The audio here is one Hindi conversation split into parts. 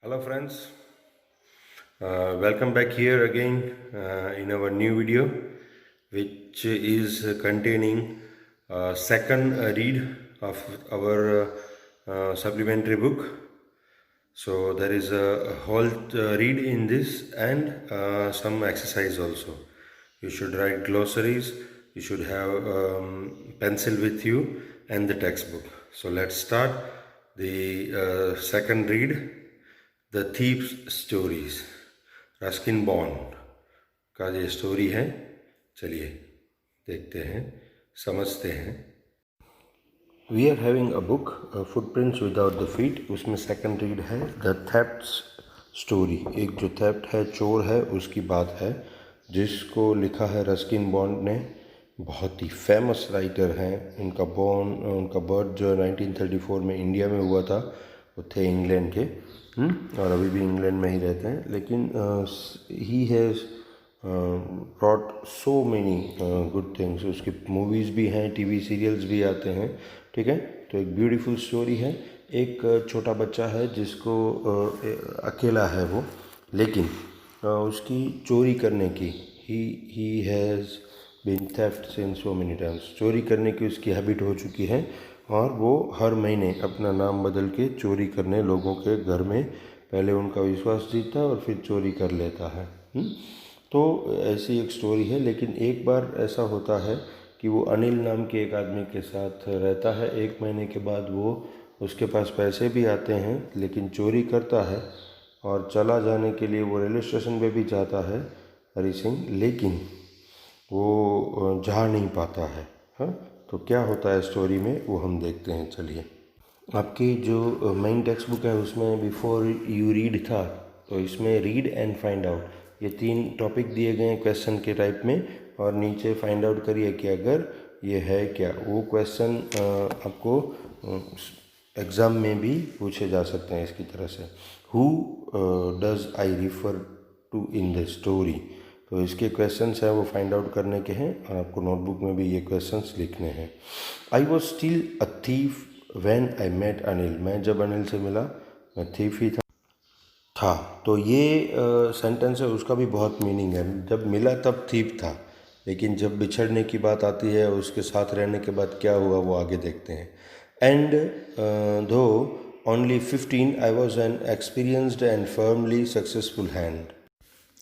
Hello friends, welcome back here again in our new video which is containing second read of our supplementary book. So there is a whole read in this and some exercise also. You should write glossaries, you should have pencil with you and the textbook. So let's start the second read. The thieves stories Ruskin Bond का ये स्टोरी है। चलिए देखते हैं, समझते हैं। We are having a book footprints without the feet. उसमें सेकंड रीड है द थेफ्ट्स स्टोरी। एक जो थेफ्ट है, चोर है, उसकी बात है जिसको लिखा है रस्किन बॉन्ड ने। बहुत ही फेमस राइटर हैं। उनका बर्थ जो 1934 में इंडिया में हुआ था। वो थे इंग्लैंड के और अभी भी इंग्लैंड में ही रहते हैं। लेकिन he has brought so many good things. उसकी मूवीज़ भी हैं, टीवी सीरियल्स भी आते हैं। ठीक है, तो एक ब्यूटीफुल स्टोरी है। एक छोटा बच्चा है जिसको अकेला है वो, लेकिन उसकी चोरी करने की he has been theft since so many times. चोरी करने की उसकी हैबिट हो चुकी है और वो हर महीने अपना नाम बदल के चोरी करने लोगों के घर में पहले उनका विश्वास जीतता है और फिर चोरी कर लेता है। तो ऐसी एक स्टोरी है। लेकिन एक बार ऐसा होता है कि वो अनिल नाम के एक आदमी के साथ रहता है। एक महीने के बाद वो उसके पास पैसे भी आते हैं, लेकिन चोरी करता है और चला जाने के लिए वो रेलवे स्टेशन पे भी जाता है हरी सिंह, लेकिन वो जा नहीं पाता है। हाँ, तो क्या होता है स्टोरी में वो हम देखते हैं। चलिए, आपकी जो मेन टेक्स्ट बुक है उसमें बिफोर यू रीड था, तो इसमें रीड एंड फाइंड आउट ये 3 टॉपिक दिए गए हैं क्वेश्चन के टाइप में। और नीचे फाइंड आउट करिए कि अगर ये है क्या। वो क्वेश्चन आपको एग्ज़ाम में भी पूछे जा सकते हैं इसकी तरह से। Who does I refer to in the story. तो इसके क्वेश्चंस हैं वो फाइंड आउट करने के हैं और आपको नोटबुक में भी ये क्वेश्चंस लिखने हैं। I was still a thief when I met Anil. मैं जब अनिल से मिला मैं थीफ ही था। तो ये सेंटेंस है, उसका भी बहुत मीनिंग है। जब मिला तब थीफ था, लेकिन जब बिछड़ने की बात आती है, उसके साथ रहने के बाद क्या हुआ वो आगे देखते हैं। एंड दो only 15 I was an experienced and firmly successful hand.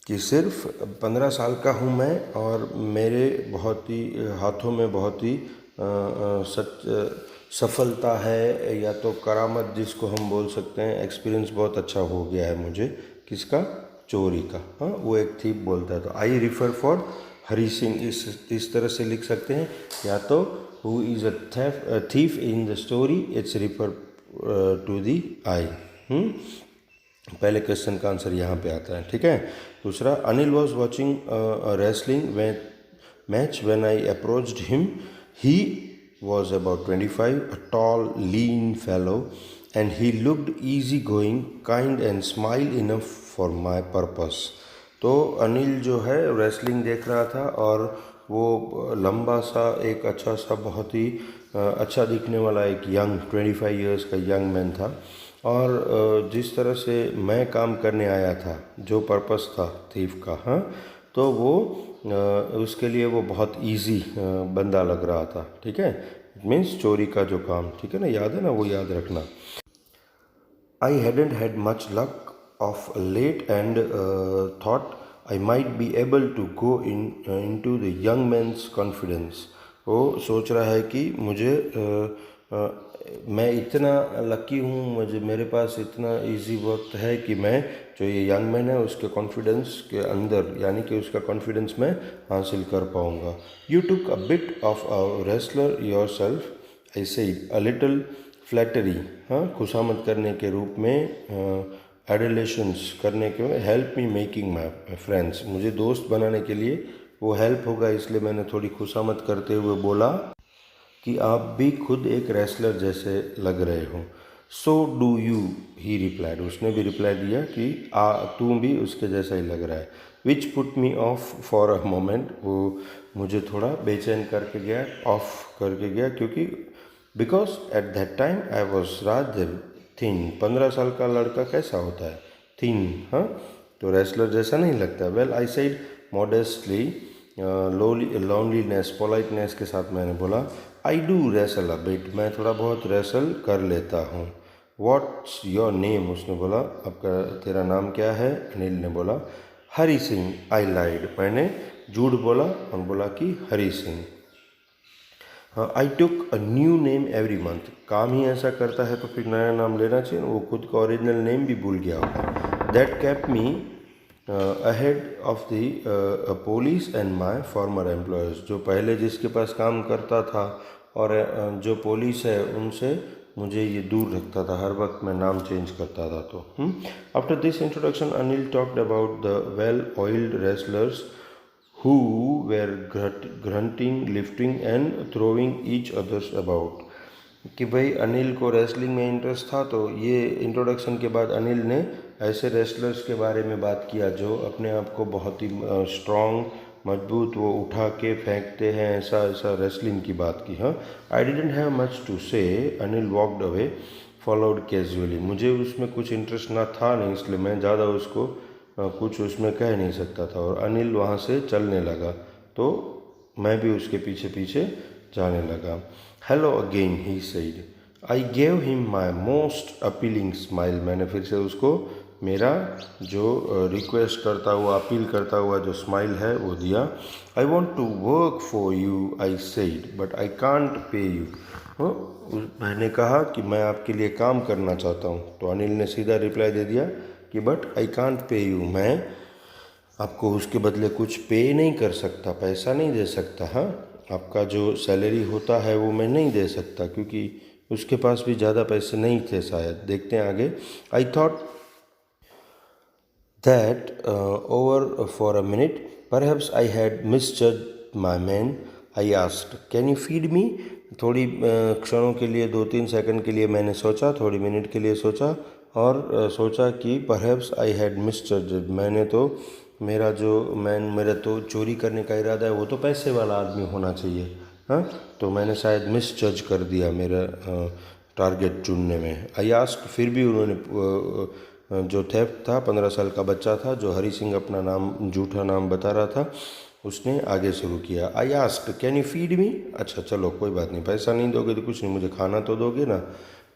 कि सिर्फ 15 साल का हूँ मैं और मेरे बहुत ही हाथों में बहुत ही सफलता है, या तो करामत जिसको हम बोल सकते हैं। एक्सपीरियंस बहुत अच्छा हो गया है मुझे। किसका? चोरी का। हाँ, वो एक थीफ बोलता है। तो I refer for Hari Singh इस तरह से लिख सकते हैं, या तो who is a thief in the story, it's refer to the I. पहले क्वेश्चन का आंसर यहाँ पे आता है। ठीक है। दूसरा, Anil was watching wrestling match when I approached him. He was about 25, a tall, lean fellow, and he looked easygoing, kind and smile enough for my purpose. तो अनिल जो है रेसलिंग देख रहा था और वो लंबा सा, एक अच्छा सा, बहुत ही अच्छा दिखने वाला एक यंग 25 इयर्स का यंग मैन था। और जिस तरह से मैं काम करने आया था, जो पर्पस था थीफ का, हाँ, तो वो उसके लिए वो बहुत इजी बंदा लग रहा था। ठीक है, इट मीन्स चोरी का जो काम, ठीक है ना, याद है ना, वो याद रखना। I hadn't had much luck of late and thought I might be able to go into the young man's confidence. वो सोच रहा है कि मुझे मैं इतना लकी हूँ, मेरे पास इतना इजी वक्त है कि मैं जो ये यंग मैन है उसके कॉन्फिडेंस के अंदर, यानी कि उसका कॉन्फिडेंस मैं हासिल कर पाऊँगा। You took a bit of a wrestler your self, I said a little flattery. हाँ, खुशामद करने के रूप में, एडुलेशंस करने के, help me making my friends, मुझे दोस्त बनाने के लिए वो हेल्प होगा, इसलिए मैंने थोड़ी खुशामद करते हुए बोला कि आप भी खुद एक रेसलर जैसे लग रहे हो। So do you, he replied. उसने भी रिप्लाई दिया कि तू भी उसके जैसा ही लग रहा है। Which put me of for a moment, वो मुझे थोड़ा बेचैन करके गया, ऑफ करके गया, क्योंकि because at that time I was rather thin. 15 साल का लड़का कैसा होता है? थिन, हाँ, तो रेसलर जैसा नहीं लगता। Well I said modestly, loneliness, politeness के साथ मैंने बोला, I do wrestle a bit, मैं थोड़ा बहुत रेसल कर लेता हूँ। व्हाट्स योर नेम, उसने बोला आपका तेरा नाम क्या है। अनिल ने बोला हरी सिंह। आई लाइड, मैंने झूठ बोला और बोला कि Hari Singh. I took a new name every month, काम ही ऐसा करता है तो फिर नया नाम लेना चाहिए ना, वो खुद का ओरिजिनल नेम भी भूल गया होगा। That kept me ahead of the police and my farmer employees, जो पहले जिसके पास काम करता था और जो पुलिस है उनसे मुझे ये दूर रखता था, हर वक्त मैं नाम चेंज करता था। तो after this introduction Anil talked about the well oiled wrestlers who were grunting, lifting and throwing each others about, कि भाई अनिल को रेसलिंग में इंटरेस्ट था। तो ये इंट्रोडक्शन के बाद अनिल ने ऐसे रेसलर्स के बारे में बात किया जो अपने आप को बहुत ही स्ट्रॉन्ग, मजबूत, वो उठा के फेंकते हैं, ऐसा ऐसा रेसलिंग की बात की। हाँ, I didn't have much to say, Anil walked away followed casually, मुझे उसमें कुछ इंटरेस्ट ना था नहीं, इसलिए मैं ज़्यादा उसको कुछ उसमें कह नहीं सकता था। और अनिल वहाँ से चलने लगा तो मैं भी उसके पीछे पीछे जाने लगा। Hello again he said, I gave him my most appealing smile, मैंने फिर से उसको मेरा जो रिक्वेस्ट करता हुआ, अपील करता हुआ जो स्माइल है वो दिया। I want to work for you, I said, but I can't pay you, मैंने कहा कि मैं आपके लिए काम करना चाहता हूँ। तो अनिल ने सीधा रिप्लाई दे दिया कि but I can't pay you, मैं आपको उसके बदले कुछ पे नहीं कर सकता, पैसा नहीं दे सकता। हाँ, आपका जो सैलरी होता है वो मैं नहीं दे सकता, क्योंकि उसके पास भी ज़्यादा पैसे नहीं थे शायद। देखते हैं आगे। I thought that over for a minute perhaps I had misjudged my man, I asked can you feed me, थोड़ी क्षणों के लिए, 2-3 सेकंड के लिए मैंने सोचा, थोड़ी मिनट के लिए सोचा और सोचा कि परहैप्स आई हैड मिसजज्ड, मैंने तो मेरा तो चोरी करने का इरादा है, वो तो पैसे वाला आदमी होना चाहिए। हाँ, तो मैंने शायद मिसजज कर दिया मेरा टारगेट चुनने में। आई आस्क्ड, फिर भी उन्होंने जो थेफ्ट था, 15 साल का बच्चा था जो हरी सिंह अपना नाम, झूठा नाम बता रहा था, उसने आगे शुरू किया। आई आस्क्ड कैन यू फीड मी, अच्छा चलो कोई बात नहीं, पैसा नहीं दोगे तो कुछ नहीं, मुझे खाना तो दोगे ना।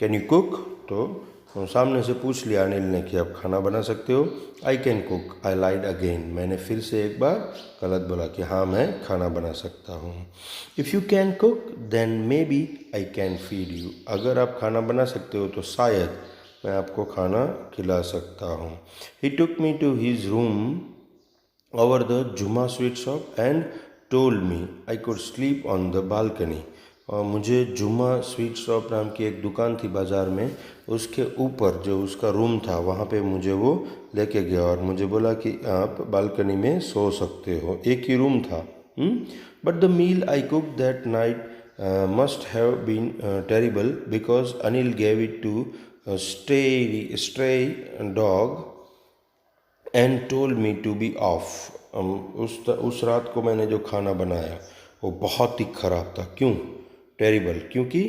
कैन यू कुक, तो सामने से पूछ लिया अनिल ने कि आप खाना बना सकते हो। I can cook, I lied again, मैंने फिर से एक बार गलत बोला कि हाँ मैं खाना बना सकता हूँ। If you can cook then may be I can feed you, अगर आप खाना बना सकते हो तो शायद मैं आपको खाना खिला सकता हूँ। He took me to his room over the Juma sweet shop and told me I could sleep on the balcony. और मुझे जुमा स्वीट शॉप नाम की एक दुकान थी बाज़ार में, उसके ऊपर जो उसका रूम था वहाँ पे मुझे वो लेके गया और मुझे बोला कि आप बालकनी में सो सकते हो। एक ही रूम था। But the meal I cook that night must have been terrible because Anil gave it to stray dog and told me to be off. उस रात को मैंने जो खाना बनाया वो बहुत ही ख़राब था। क्यों टेरिबल? क्योंकि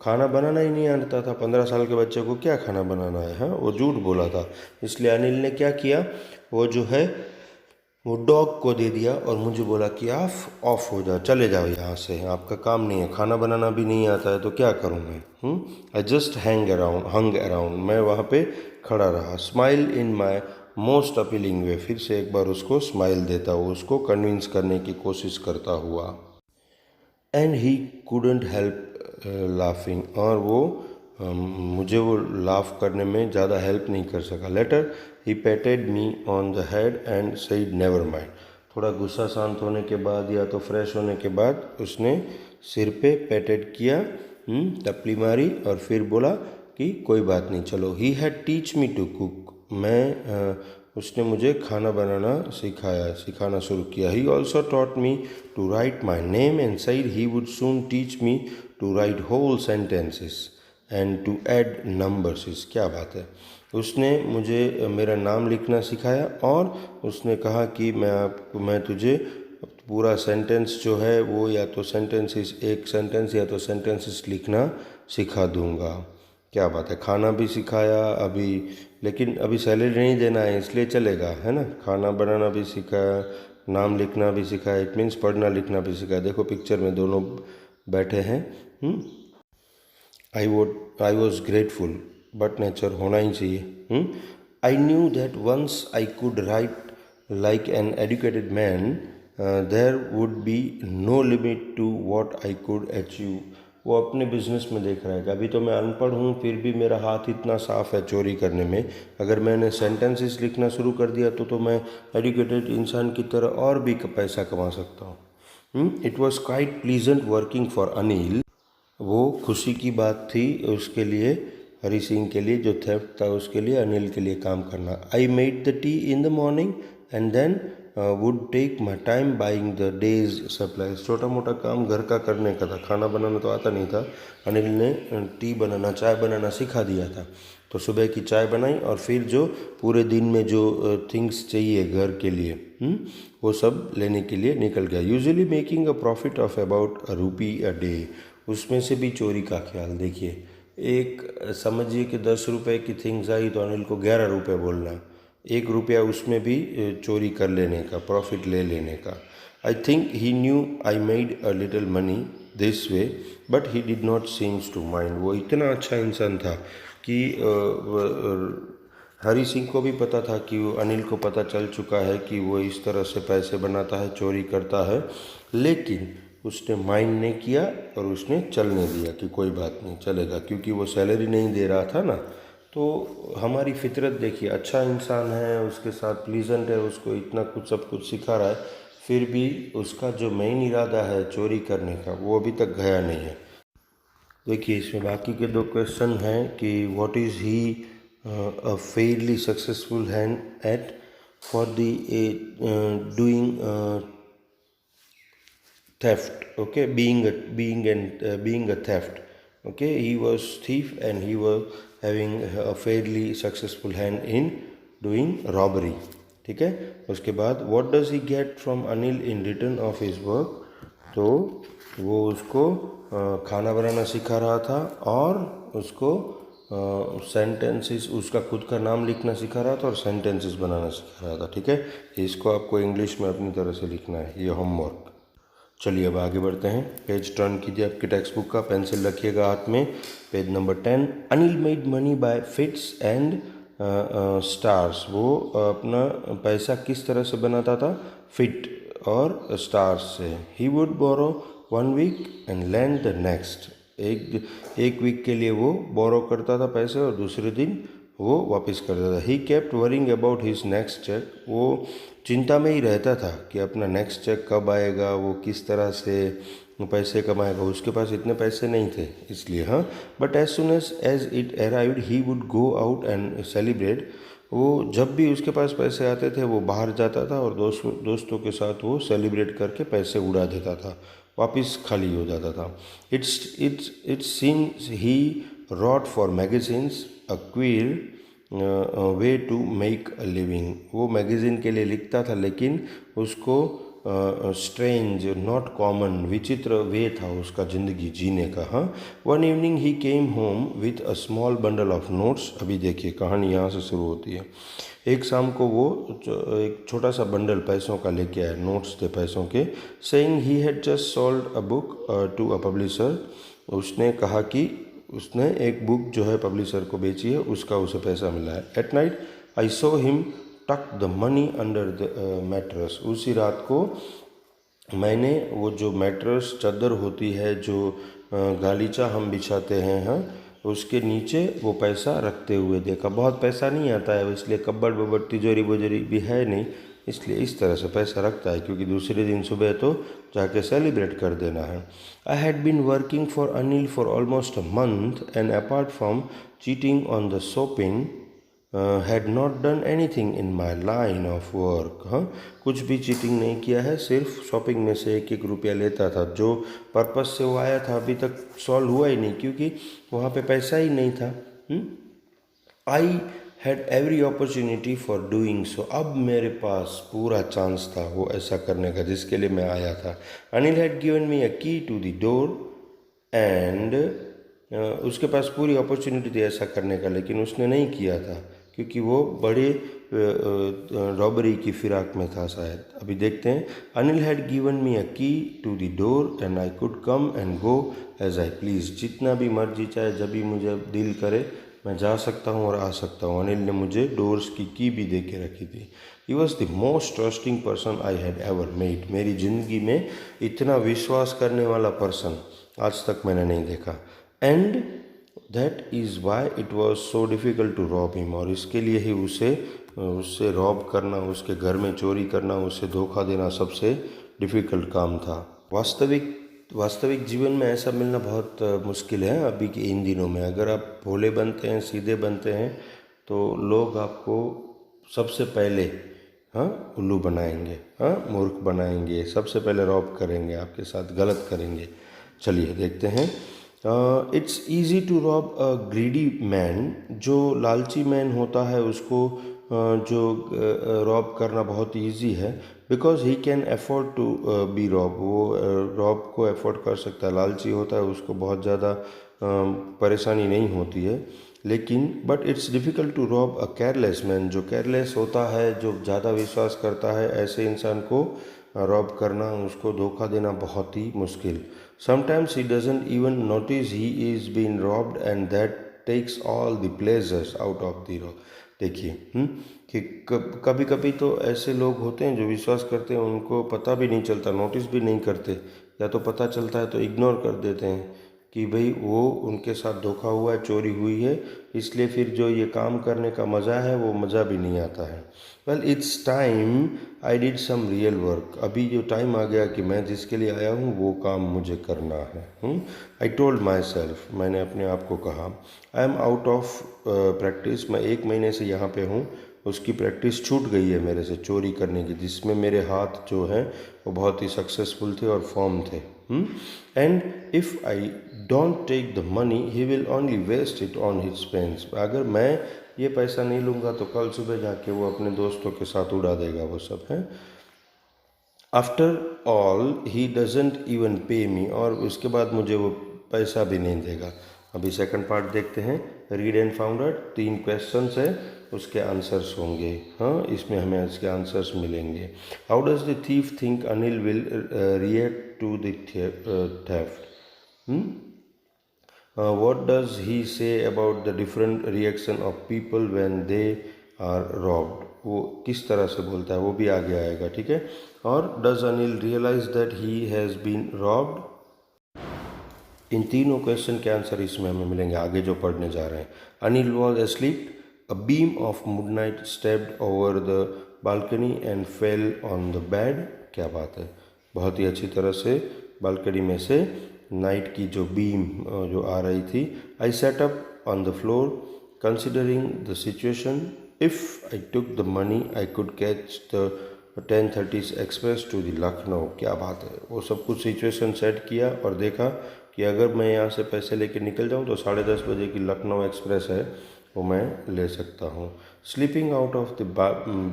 खाना बनाना ही नहीं आता था। 15 साल के बच्चे को क्या खाना बनाना है? हाँ, वो झूठ बोला था। इसलिए अनिल ने क्या किया, वो जो है वो डॉग को दे दिया और मुझे बोला कि आप ऑफ हो जाओ, चले जाओ यहाँ से, आपका काम नहीं है, खाना बनाना भी नहीं आता है तो क्या करूँ मैं। आई जस्ट हंग अराउंड, मैं वहाँ पे खड़ा रहा। Smile in my most appealing way, फिर से एक बार उसको स्माइल देता हुआ, उसको कन्विंस करने की कोशिश करता हुआ। And he couldn't help laughing, और वो मुझे वो लाफ करने में ज़्यादा हेल्प नहीं कर सका। Later he patted me on the head and said never mind, थोड़ा गुस्सा शांत होने के बाद या तो फ्रेश होने के बाद उसने सिर पे पेटेड किया, टपली मारी और फिर बोला कि कोई बात नहीं, चलो। He had teach me to cook, उसने मुझे खाना बनाना सिखाना शुरू किया। He also taught me to write my name and said he would soon teach me to write whole sentences and to add numbers. क्या बात है, उसने मुझे मेरा नाम लिखना सिखाया और उसने कहा कि मैं तुझे पूरा सेंटेंस जो है वो या तो सेंटेंसेस, एक सेंटेंस या तो सेंटेंसेस लिखना सिखा दूंगा। क्या बात है, खाना भी सिखाया, अभी लेकिन अभी सैलरी नहीं देना है इसलिए चलेगा, है ना। खाना बनाना भी सीखा, नाम लिखना भी सीखा, इट मीन्स पढ़ना लिखना भी सीखा। देखो पिक्चर में दोनों बैठे हैं। I was grateful, but nature होना ही चाहिए। I knew that once I could write like an educated man there would be no limit to what I could achieve. वो अपने बिजनेस में देख रहा है कि अभी तो मैं अनपढ़ हूँ, फिर भी मेरा हाथ इतना साफ है चोरी करने में। अगर मैंने सेंटेंसेस लिखना शुरू कर दिया तो मैं एजुकेटेड इंसान की तरह और भी पैसा कमा सकता हूँ। It was quite pleasant working for Anil. वो खुशी की बात थी उसके लिए, हरी सिंह के लिए जो थेफ्ट था उसके लिए, अनिल के लिए काम करना। I made the tea in the morning and then would take my time buying the day's supplies. छोटा मोटा काम घर का करने का था, खाना बनाना तो आता नहीं था। अनिल ने टी बनाना, चाय बनाना सिखा दिया था। तो सुबह की चाय बनाई और फिर जो पूरे दिन में जो थिंग्स चाहिए घर के लिए, वो सब लेने के लिए निकल गया। Usually making a profit of about ₹1 a day. उसमें से भी चोरी का ख्याल देखिए। एक समझिए कि 10 रुपये की थिंग्स आई तो अनिल को 11 रुपये बोलना, 1 रुपया उसमें भी चोरी कर लेने का, प्रॉफिट ले लेने का। I think he knew I made a little money this way but he did not seems to mind. वो इतना अच्छा इंसान था कि हरी सिंह को भी पता था कि वो अनिल को पता चल चुका है कि वो इस तरह से पैसे बनाता है, चोरी करता है, लेकिन उसने माइंड नहीं किया और उसने चलने दिया कि कोई बात नहीं चलेगा, क्योंकि वो सैलरी नहीं दे रहा था ना। तो हमारी फितरत देखिए, अच्छा इंसान है, उसके साथ प्लीजेंट है, उसको इतना कुछ सब कुछ सिखा रहा है, फिर भी उसका जो मेन इरादा है चोरी करने का वो अभी तक गया नहीं है। देखिए इसमें बाकी के 2 क्वेश्चन हैं कि what is he a fairly successful hand eight for the doing theft. Okay, being a theft. Okay, he was thief and he was having a fairly successful hand in doing robbery. ठीक है। उसके बाद what does he get from Anil in return of his work? तो वो उसको खाना बनाना सिखा रहा था और उसको सेंटेंसेस, उसका खुद का नाम लिखना सिखा रहा था और सेंटेंसेस बनाना सिखा रहा था। ठीक है, इसको आपको इंग्लिश में अपनी तरह से लिखना है, ये होमवर्क। चलिए अब आगे बढ़ते हैं। पेज टर्न कीजिए आपके टेक्स्ट बुक का, पेंसिल रखिएगा हाथ में। Page number 10। Anil made money by fits and stars. वो अपना पैसा किस तरह से बनाता था? फिट और स्टार्स से। He would borrow 1 week and lend the next. एक वीक के लिए वो बोरो करता था पैसे और दूसरे दिन वो वापस करता था। He kept worrying about his next cheque. वो चिंता में ही रहता था कि अपना नेक्स्ट चेक कब आएगा, वो किस तरह से पैसे कमाएगा। उसके पास इतने पैसे नहीं थे इसलिए, हाँ। But as soon as it arrived he would go out and celebrate. वो जब भी उसके पास पैसे आते थे वो बाहर जाता था और दोस्तों के साथ वो सेलिब्रेट करके पैसे उड़ा देता था, वापस खाली हो जाता था। It seems he wrote for magazines a queer way to make a living. वो मैगज़ीन के लिए लिखता था लेकिन उसको स्ट्रेंज, नॉट कॉमन, विचित्र वे था उसका ज़िंदगी जीने का, हाँ। One evening he came home with a small bundle of notes. अभी देखिए कहानी यहाँ से शुरू होती है। एक शाम को वो एक छोटा सा बंडल पैसों का लेके आया, नोट्स थे पैसों के। Saying he had just sold a book to a publisher. उसने कहा कि उसने एक बुक जो है पब्लिशर को बेची है, उसका उसे पैसा मिला है। At night I saw him tuck the money under the mattress. उसी रात को मैंने वो जो मैट्रेस चादर होती है, जो गालीचा हम बिछाते हैं, हाँ, उसके नीचे वो पैसा रखते हुए देखा। बहुत पैसा नहीं आता है इसलिए कब्बड़ बब्बड़ तिजोरी बोजोरी भी है नहीं, इसलिए इस तरह से पैसा रखता है क्योंकि दूसरे दिन सुबह तो जाके सेलिब्रेट कर देना है। I had been working for Anil for almost a month and apart from cheating on the shopping had not done anything in my line of work. हाँ, कुछ भी चीटिंग नहीं किया है, सिर्फ शॉपिंग में से 1-1 रुपया लेता था। जो पर्पस से वो आया था अभी तक सॉल्व हुआ ही नहीं क्योंकि वहाँ पे पैसा ही नहीं था। I had every opportunity for doing so. अब मेरे पास पूरा चांस था वो ऐसा करने का जिसके लिए मैं आया था। Anil had given me a key to the door and उसके पास पूरी अपॉर्चुनिटी थी ऐसा करने का, लेकिन उसने नहीं किया था क्योंकि वो बड़े रॉबरी की फिराक में था शायद। अभी देखते हैं। Anil had given me a key to the door and I could come and go as I please. जितना भी मर्जी चाहे जब भी मुझे दिल करे मैं जा सकता हूँ और आ सकता हूँ। अनिल ने मुझे डोर्स की की भी दे के रखी थी। He was the most trusting person I had ever met. मेरी ज़िंदगी में इतना विश्वास करने वाला पर्सन आज तक मैंने नहीं देखा। And that is why it was so difficult to rob him. और इसके लिए ही उससे रॉब करना, उसके घर में चोरी करना, उसे धोखा देना सबसे डिफ़िकल्ट काम था। वास्तविक जीवन में ऐसा मिलना बहुत मुश्किल है अभी के इन दिनों में। अगर आप भोले बनते हैं, सीधे बनते हैं, तो लोग आपको सबसे पहले उल्लू बनाएंगे, मूर्ख बनाएंगे, सबसे पहले रॉब करेंगे, आपके साथ गलत करेंगे। चलिए देखते हैं। It's easy to rob a greedy man. जो लालची मैन होता है उसको जो रॉब करना बहुत ईजी है, because he can afford to be rob. वो रॉब को अफोर्ड कर सकता है। लालची होता है उसको बहुत ज़्यादा परेशानी नहीं होती है। लेकिन but it's difficult to rob a careless man. जो केयरलेस होता है, जो ज़्यादा विश्वास करता है, ऐसे इंसान को रॉब करना, उसको धोखा देना बहुत ही मुश्किल। Sometimes he doesn't even notice he is been robbed and that takes all the pleasures out of the rob. देखिए कि कभी कभी तो ऐसे लोग होते हैं जो विश्वास करते हैं, उनको पता भी नहीं चलता, नोटिस भी नहीं करते, या तो पता चलता है तो इग्नोर कर देते हैं कि भाई वो उनके साथ धोखा हुआ है, चोरी हुई है, इसलिए फिर जो ये काम करने का मज़ा है वो मज़ा भी नहीं आता है। Well it's time I did some real work. अभी जो टाइम आ गया कि मैं जिसके लिए आया हूँ वो काम मुझे करना है। I told my self. मैंने अपने आप को कहा। I am out of practice. मैं 1 महीने से यहाँ पे हूँ, उसकी प्रैक्टिस छूट गई है मेरे से चोरी करने की, जिसमें मेरे हाथ जो हैं वो बहुत ही सक्सेसफुल थे और फॉर्म थे। And if I don't take the money he will only waste it on his friends. अगर मैं ये पैसा नहीं लूँगा तो कल सुबह जाके वो अपने दोस्तों के साथ उड़ा देगा वो सब है। After all he doesn't even पे मी। और उसके बाद मुझे वो पैसा भी नहीं देगा। अभी सेकंड पार्ट देखते हैं। Read and found out. 3 questions है, उसके आंसर्स होंगे। इसमें हमें इसके आंसर्स मिलेंगे। How does the thief think Anil will react to the theft? What does he say about the different reaction of people when they are robbed? वो किस तरह से बोलता है वो भी आगे आएगा, ठीक है। और does Anil realize that he has been robbed? इन तीनों क्वेश्चन के आंसर इसमें हमें मिलेंगे आगे जो पढ़ने जा रहे हैं। Anil was asleep. A beam of moonlight stepped over the balcony and fell on the bed. क्या बात है, बहुत ही अच्छी तरह से बालकनी में से नाइट की जो बीम जो आ रही थी। I sat up on the floor considering the situation. If I took the money I could catch the 10:30 express to the Lucknow. क्या बात है, वो सब कुछ सिचुएशन सेट किया और देखा कि अगर मैं यहाँ से पैसे लेके निकल जाऊँ तो 10:30 बजे की लखनऊ एक्सप्रेस है वो मैं ले सकता हूँ। Slipping out of the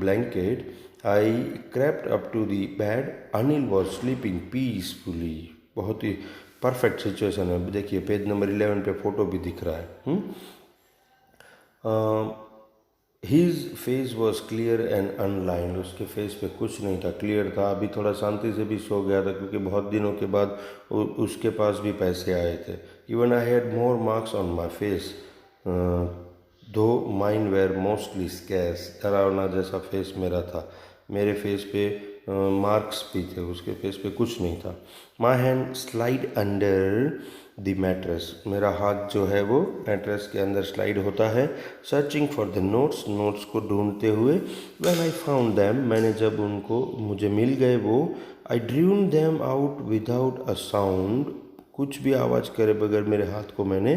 blanket I crept up to the bed. Anil was sleeping peacefully. बहुत ही परफेक्ट सिचुएशन है। देखिए पेज नंबर 11 पे फोटो भी दिख रहा है। His face was clear and unlined. उसके फेस पे कुछ नहीं था, क्लियर था। अभी थोड़ा शांति से भी सो गया था क्योंकि बहुत दिनों के बाद उसके पास भी पैसे आए थे। Even I had more marks on my face दो माइन वेयर मोस्टली स्कैर्स। डरावना जैसा फेस मेरा था, मेरे फेस पे मार्क्स भी थे, उसके फेस पे कुछ नहीं था। My hand slide under the mattress. मेरा हाथ जो है वो मैट्रेस के अंदर स्लाइड होता है। Searching for the notes. Notes को ढूंढते हुए। When I found them. मैंने जब उनको मुझे मिल गए वो। I drew them out without a sound. कुछ भी आवाज़ करे बगैर मेरे हाथ को मैंने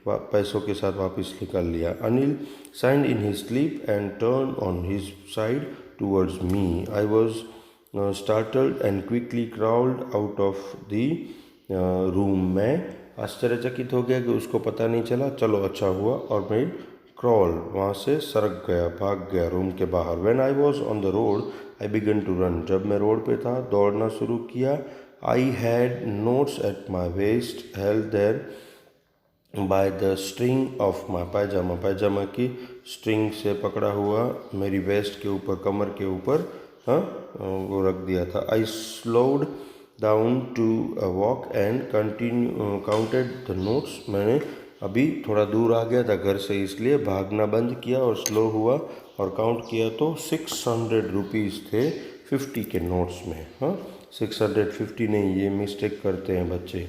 पैसों के साथ वापस निकाल लिया। Anil signed in his sleep and turn on his side towards me. I was startled and quickly crawled out of the room. मैं आश्चर्यचकित हो गया कि उसको पता नहीं चला। चलो अच्छा हुआ। और मैं क्रॉल वहाँ से सरक गया, भाग गया रूम के बाहर। When I was on the road I began to run. जब मैं रोड पे था दौड़ना शुरू किया। I had notes at my waist held there by the string of my pajama. पायजामा की स्ट्रिंग से पकड़ा हुआ मेरी वेस्ट के ऊपर, कमर के ऊपर, हाँ, वो रख दिया था। I slowed down to walk and continue counted the notes. मैंने अभी थोड़ा दूर आ गया था घर से, इसलिए भागना बंद किया और स्लो हुआ और काउंट किया तो 600 रुपीज़ थे 50 के नोट्स में। हाँ, 650 नहीं, ये मिस्टेक करते हैं बच्चे।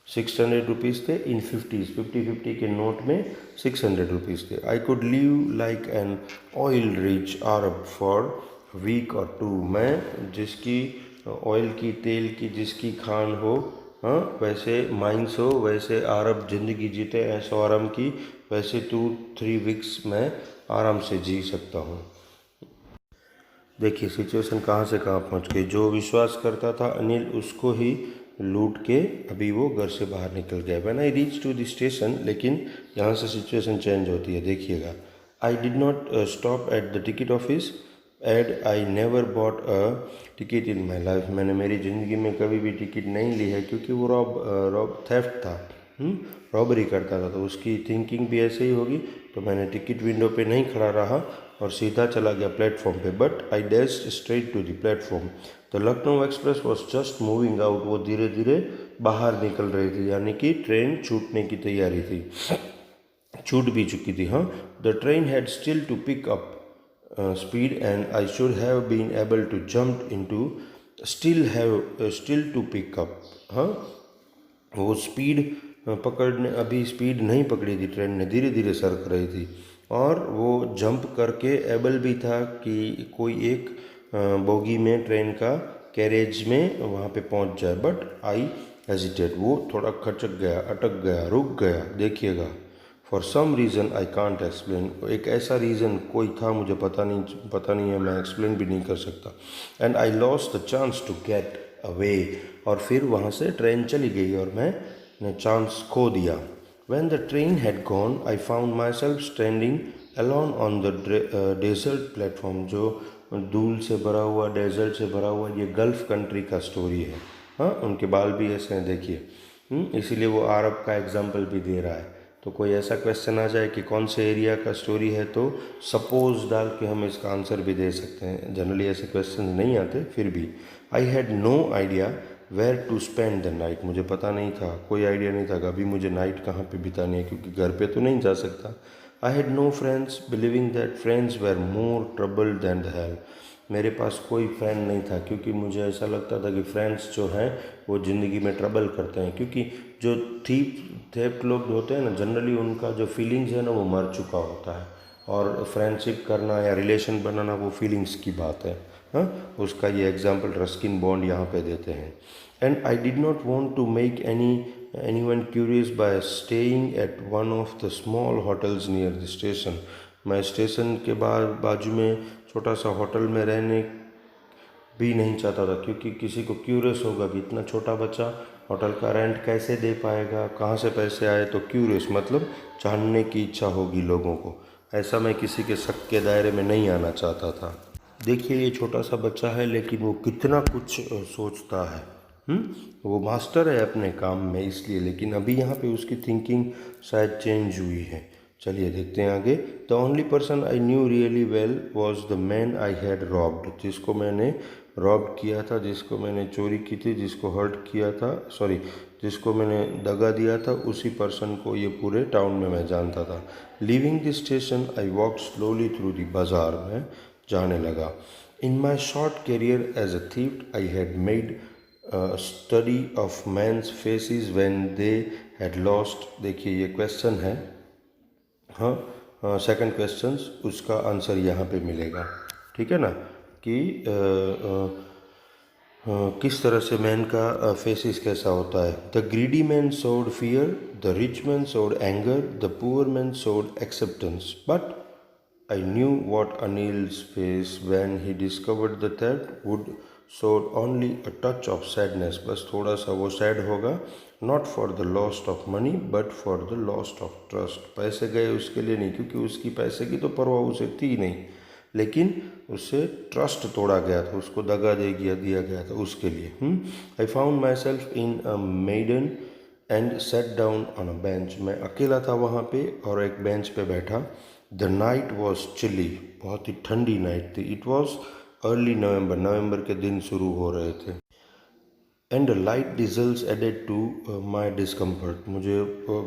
600 रुपीज़ थे इन 50 के नोट में 600 रुपीज़ थे। I could live like an oil rich Arab for week or two. मैं जिसकी ऑयल की, तेल की जिसकी खान हो, हाँ, वैसे माइंस हो, वैसे अरब ज़िंदगी जीते ऐशो आराम की, वैसे 2-3 वीक्स में आराम से जी सकता हूँ। देखिए सिचुएशन कहाँ से कहाँ पहुँच गई। जो विश्वास करता था अनिल, उसको ही लूट के अभी वो घर से बाहर निकल गया। When I reach to the station, लेकिन यहाँ से सिचुएशन चेंज होती है, देखिएगा। I did not stop at the ticket office and I never bought a ticket in my life. मैंने मेरी ज़िंदगी में कभी भी टिकट नहीं ली है, क्योंकि वो रॉब थेफ्ट था, रॉबरी करता था, तो उसकी थिंकिंग भी ऐसे ही होगी। तो मैंने टिकट विंडो पे नहीं खड़ा रहा और सीधा चला गया प्लेटफॉर्म पे। But I dashed straight to the platform. The Lucknow Express was just moving out. वो धीरे धीरे बाहर निकल रही थी, यानी कि ट्रेन छूटने की तैयारी थी, छूट भी चुकी थी। हाँ, the train had still to pick up speed and I should have been able to jump in to still to pick up. हाँ, वो स्पीड पकड़ने, अभी स्पीड नहीं पकड़ी थी ट्रेन ने, धीरे धीरे सरक रही थी और वो जंप करके एबल भी था कि कोई एक बोगी में ट्रेन का कैरेज में वहाँ पे पहुँच जाए। But I hesitate. वो थोड़ा खचक गया, अटक गया, रुक गया। देखिएगा, for some reason I can't explain. एक ऐसा रीज़न कोई था, मुझे पता नहीं है, मैं एक्सप्लेन भी नहीं कर सकता। And I lost the chance to get away. और फिर वहाँ से ट्रेन चली गई और मैंने चांस खो दिया। When the train had gone, I found myself standing alone on the desert platform। जो धूल से भरा हुआ, डेजर्ट से भरा हुआ, ये गल्फ कंट्री का स्टोरी है। हाँ, उनके बाल भी ऐसे हैं, देखिए। इसीलिए वो अरब का एग्जाम्पल भी दे रहा है। तो कोई ऐसा क्वेश्चन आ जाए कि कौन से एरिया का स्टोरी है, तो सपोज डाल के हम इसका आंसर भी दे सकते हैं। जनरली ऐसे क्वेश्चन नहीं आते, फिर भी। I had no idea where to spend the night. मुझे पता नहीं था, कोई आइडिया नहीं था कि अभी मुझे नाइट कहाँ पे बितानी है, क्योंकि घर पे तो नहीं जा सकता। I had no friends, believing that friends were more trouble than the help. मेरे पास कोई फ्रेंड नहीं था, क्योंकि मुझे ऐसा लगता था कि फ्रेंड्स जो हैं वो ज़िंदगी में ट्रबल करते हैं। क्योंकि जो थेफ्ट लोग होते हैं ना, जनरली उनका जो फीलिंग्स है ना, वो मर चुका होता है, और फ्रेंडशिप करना या रिलेशन बनाना वो फीलिंग्स की बात है। हाँ, उसका ये एग्जाम्पल रस्किन बॉन्ड यहाँ पे देते हैं। And I did not want to make anyone curious by staying at one of the small hotels near the station। मैं स्टेशन के बाजू में छोटा सा होटल में रहने भी नहीं चाहता था, क्योंकि किसी को क्यूरियस होगा कि इतना छोटा बच्चा होटल का रेंट कैसे दे पाएगा, कहाँ से पैसे आए। तो क्यूरियस मतलब जानने की इच्छा होगी लोगों को। ऐसा मैं किसी के शक के दायरे में नहीं आना चाहता था। देखिए, ये छोटा सा बच्चा है, लेकिन वो कितना कुछ सोचता है। वो मास्टर है अपने काम में, इसलिए। लेकिन अभी यहाँ पे उसकी थिंकिंग शायद चेंज हुई है। चलिए देखते हैं आगे। The only person I knew really well was the man I had robbed. जिसको मैंने रॉब किया था, जिसको मैंने चोरी की थी, जिसको हर्ट किया था, सॉरी, जिसको मैंने दगा दिया था, उसी पर्सन को ये पूरे टाउन में मैं जानता था। Leaving the station I walk slowly through the बाजार में जाने लगा। In my short career as a thief I had made study of man's faces when they had lost. देखिए, ये क्वेश्चन है। हाँ, सेकंड क्वेश्चन, उसका आंसर यहाँ पे मिलेगा, ठीक है ना, कि किस तरह से मैन का फेसिस कैसा होता है। The greedy man showed fear, the rich man showed anger, the poor man showed acceptance. But I knew what Anil's face when he discovered the theft would showed only a touch of sadness। बस थोड़ा सा वो सैड होगा, not for the loss of money but for the loss of trust। पैसे गए उसके लिए नहीं, क्योंकि उसकी पैसे की तो परवाह उसे थी नहीं, लेकिन उससे ट्रस्ट तोड़ा गया था, उसको दगा दिया गया था उसके लिए। I found my self in a maidan and sat down on a bench. मैं अकेला था वहाँ पे और एक बेंच पे बैठा। द नाइट वॉज चिली, बहुत ही ठंडी नाइट थी। इट वॉज अर्ली नवंबर, नवंबर के दिन शुरू हो रहे थे। And light drizzles added to my discomfort, मुझे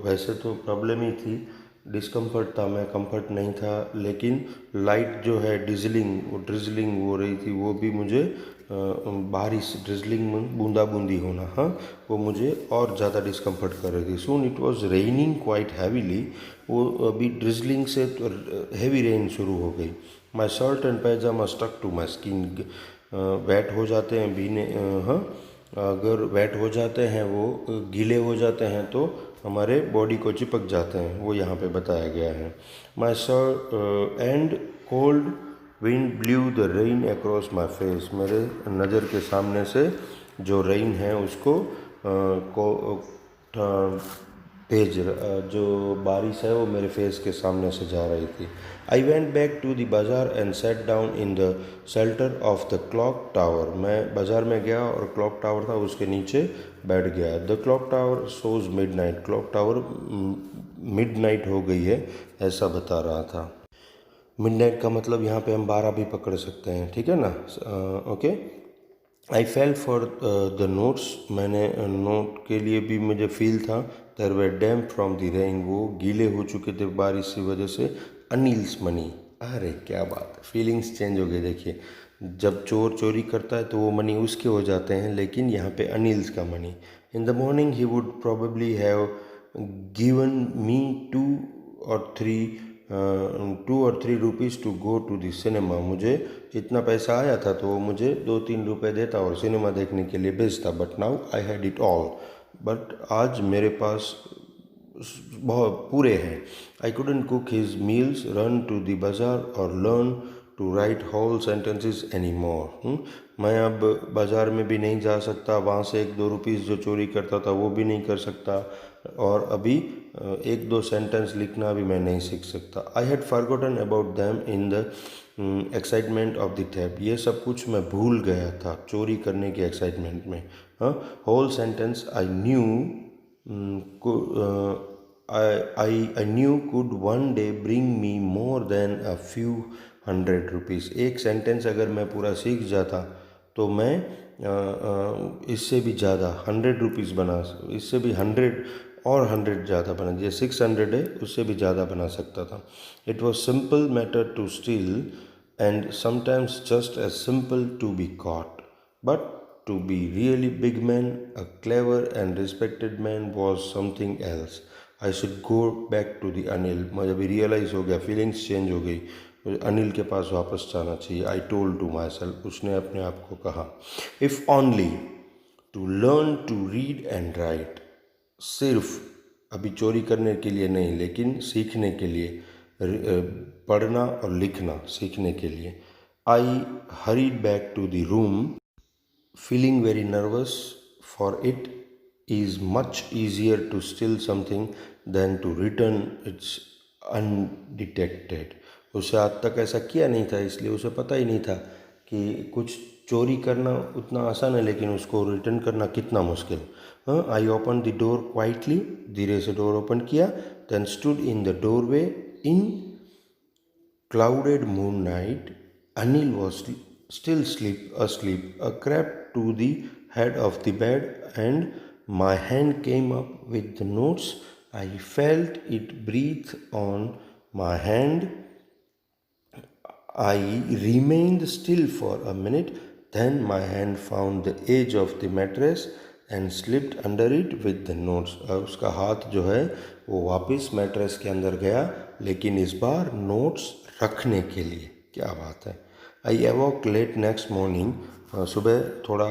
वैसे तो प्रॉब्लम ही थी, डिस्कम्फर्ट था, मैं कंफर्ट नहीं था, लेकिन लाइट जो है डिजलिंग, वो ड्रिजलिंग हो रही थी, वो भी मुझे बारिश, ड्रिजलिंग में बूंदा बूंदी होना, हाँ, वो मुझे और ज़्यादा डिस्कम्फर्ट कर रही थी। Soon it was raining quite heavily, वो अभी ड्रिजलिंग से हैवी रेन शुरू हो गई। My shirt and pyjama stuck to my skin, wet हो जाते हैं, भीने, हाँ, अगर वेट हो जाते हैं, वो गीले हो जाते हैं तो हमारे बॉडी को चिपक जाते हैं, वो यहाँ पे बताया गया है। माई shirt and cold wind blue the rain across my face, मेरे नज़र के सामने से जो रेन है उसको जो बारिश है वो मेरे फेस के सामने से जा रही थी। I went back to the bazaar and sat down in the shelter of the clock tower, मैं बाज़ार में गया और क्लॉक टावर था उसके नीचे बैठ गया। The clock tower shows midnight, clock tower midnight हो गई है ऐसा बता रहा था। मिडनाइट का मतलब यहाँ पे हम 12 भी पकड़ सकते हैं, ठीक है ना, okay. I felt for the notes, मैंने नोट के लिए भी मुझे फील था। There were damp from the rain, वो गीले हो चुके थे बारिश की वजह से। अनिल्स मनी, अरे क्या बात है, फीलिंग्स चेंज हो गई। देखिए, जब चोर चोरी करता है तो वो मनी उसके हो जाते हैं, लेकिन यहाँ पे अनिल्स का money. In the morning he would probably have given me two or three rupees to go to the cinema, मुझे इतना पैसा आया था तो वो मुझे 2-3 रुपये देता और सिनेमा देखने के लिए भेजता। But now I had it all, but आज मेरे पास बहुत पूरे हैं। I couldn't cook his meals, run to the bazaar or learn to write whole sentences any more, मैं अब बाज़ार में भी नहीं जा सकता, वहाँ से 1-2 रुपीज़ जो चोरी करता था वो भी नहीं कर सकता, और अभी 1-2 सेंटेंस लिखना भी मैं नहीं सीख सकता। I had forgotten about them in the excitement of the theft, ये सब कुछ मैं भूल गया था चोरी करने के एक्साइटमेंट में। हाँ, whole sentence I knew I knew could one day bring me more than a few hundred rupees, एक सेंटेंस अगर मैं पूरा सीख जाता तो मैं इससे भी ज़्यादा 100 रुपीज़ बना, इससे भी 100 और 100 ज़्यादा बना, जो 600 है उससे भी ज़्यादा बना सकता था। It was simple matter to steal and sometimes just as simple to be caught, but to be really big man, a clever and respected man was something else. I should go back to the Anil, मुझे अभी रियलाइज़ हो गया, फीलिंग्स चेंज हो गई, अनिल के पास वापस जाना चाहिए। I told to my self, उसने अपने आप को कहा। If only to learn to read and write, सिर्फ अभी चोरी करने के लिए नहीं, लेकिन सीखने के लिए, पढ़ना और लिखना सीखने के लिए। I hurried back to the room feeling very nervous, for it is much easier to steal something than to return its undetected. उसे आज तक ऐसा किया नहीं था, इसलिए उसे पता ही नहीं था कि कुछ चोरी करना उतना आसान है, लेकिन उसको रिटर्न करना कितना मुश्किल। I open the door quietly, धीरे से डोर ओपन किया। Then stood in the doorway in clouded moonlight. Anil was still asleep. I crept to the head of the bed and my hand came up with the notes. I felt it breathe on my hand. I remained still for a minute. Then my hand found the edge of the mattress and slipped under it with the notes. अब उसका हाथ जो है वो वापस मैट्रेस के अंदर गया, लेकिन इस बार नोट्स रखने के लिए। क्या बात है। I awoke late next morning, सुबह थोड़ा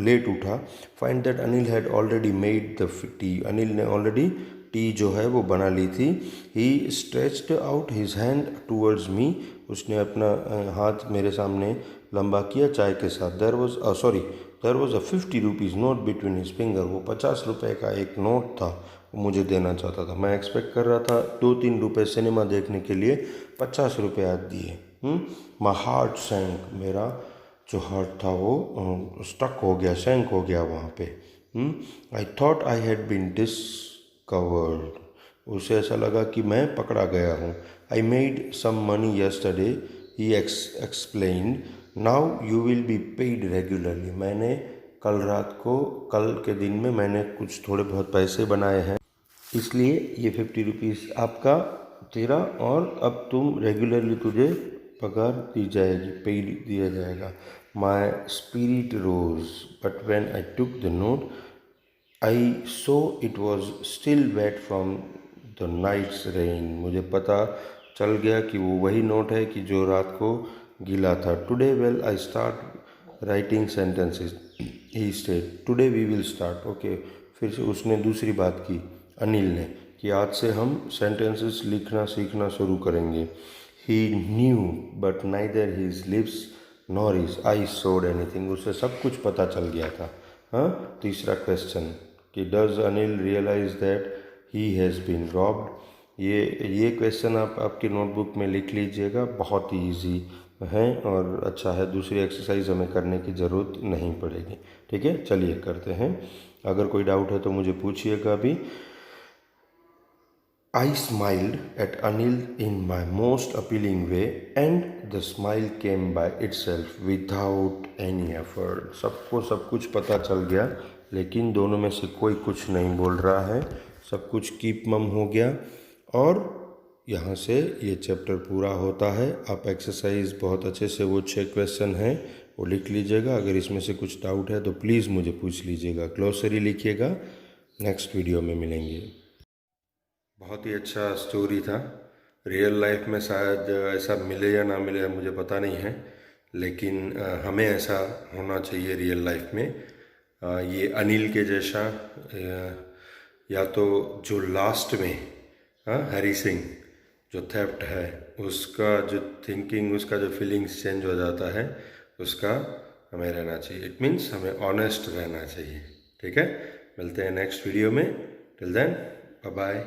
लेट उठा। Find that Anil had already made the tea, Anil ने ऑलरेडी टी जो है वो बना ली थी। He stretched out his hand towards me, उसने अपना हाथ मेरे सामने लंबा किया चाय के साथ। There was a 50 rupees note between his finger, वो 50 रुपये का एक नोट था, वो मुझे देना चाहता था। मैं एक्सपेक्ट कर रहा था 2-3 रुपये सिनेमा देखने के लिए, 50 रुपये आज दिए। माई हार्ट सैंक, मेरा जो हार्ट था वो स्टक हो गया, सैंक हो गया वहाँ पे। I thought I had been discovered, उसे ऐसा लगा कि मैं पकड़ा गया हूँ। I made some money yesterday, he explained. Now you will be paid regularly. मैंने कल के दिन में मैंने कुछ थोड़े बहुत पैसे बनाए हैं, इसलिए ये 50 रुपीज़ आपका तेरा, और अब तुम रेगुलरली तुझे पगार दी जाएगी, पेड दिया जाएगा. My spirit rose but when I took the note I saw it was still wet from the night's rain. मुझे पता चल गया कि वो वही नोट है कि जो रात को गीला था. Today well I start writing sentences, he said. Today we will start. Okay, फिर से उसने दूसरी बात की, अनिल ने, कि आज से हम सेंटेंसेस लिखना सीखना शुरू करेंगे. He knew but neither his lips nor his eyes showed anything. उसे सब कुछ पता चल गया था. हाँ, तीसरा क्वेश्चन कि does Anil realise that he has been robbed. ये क्वेश्चन आप आपकी नोटबुक में लिख लीजिएगा, बहुत ही ईजी है और अच्छा है. दूसरी एक्सरसाइज हमें करने की ज़रूरत नहीं पड़ेगी. ठीक है, चलिए करते हैं. अगर कोई डाउट है तो मुझे पूछिएगा अभी. I smiled at Anil in my most appealing way and the smile came by itself without any effort. सबको सब कुछ पता चल गया, लेकिन दोनों में से कोई कुछ नहीं बोल रहा है. सब कुछ कीप मम हो गया और यहाँ से ये चैप्टर पूरा होता है. आप एक्सरसाइज बहुत अच्छे से, वो 6 क्वेश्चन हैं वो लिख लीजिएगा. अगर इसमें से कुछ डाउट है तो प्लीज़ मुझे पूछ लीजिएगा. ग्लोसरी लिखिएगा. नेक्स्ट वीडियो में मिलेंगे. बहुत ही अच्छा स्टोरी था. रियल लाइफ में शायद ऐसा मिले या ना मिले मुझे पता नहीं है, लेकिन हमें ऐसा होना चाहिए रियल लाइफ में. ये अनिल के जैसा, या तो जो लास्ट में, हरी सिंह जो थेफ्ट है, उसका जो थिंकिंग, उसका जो फीलिंग्स चेंज हो जाता है, उसका हमें रहना चाहिए. इट मीन्स हमें ऑनेस्ट रहना चाहिए. ठीक है, मिलते हैं नेक्स्ट वीडियो में. Till then, bye bye.